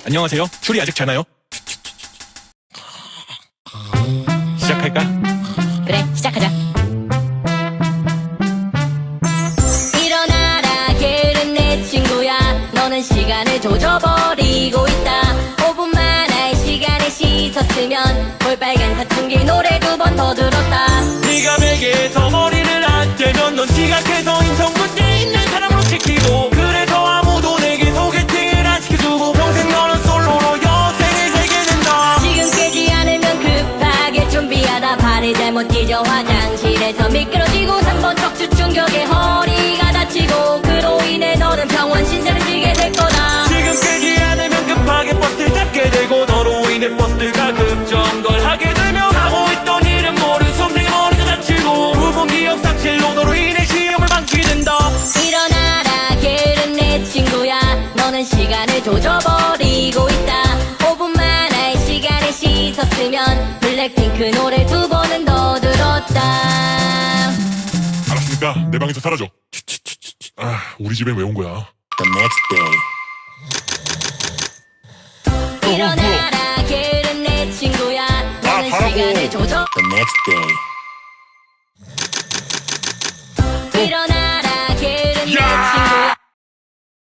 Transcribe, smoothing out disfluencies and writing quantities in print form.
안녕하세요. 술이 아직 자나요? 시작할까? 그래, 시작하자. 일어나라, 게으른 내 친구야. 너는 시간을 조져버리고 있다. 5분만 할 시간에 씻었으면 볼빨간 사춘기 노래 2번 더 들었다. 네가 베개에서 머리를 안 떼면 넌 지각해서 인성문제 있는 사람으로 찍히고, 그래서 아무도 내게 소개팅을 안 시켜주고 평생 너는 솔로로 여생을 살게 된다. 지금 깨지 않으면 급하게 준비하다 발을 잘못 뒤져 화장실에서 미끄러지고 3번 척추 충격에 허리가 다치고, 그로 인해 너는 병원 신세를 지게 될 거다. 지금 깨지 않으면 급하게 버스를 잡게 되고, 너로 인해 버스가 급정거하게 되며 하고 있던 일은 모르 숨이 머리가 다치고 부분 기억 상실로 너로 인해 시험을 망치게 된다. 일어나라, 게으른 내 친구야. 너는 시간을 조져버리고 있다. 5분만 할 시간에 씻었으면 블랙핑크 노래 2번은 더 들었다. 알았으니까 내 방에서 사라져. 아, 우리 집엔 왜 온 거야? The next day. 일어나라, 게으른 내 친구야. 너는 가라고. 시간을 조져. The next day. 일어나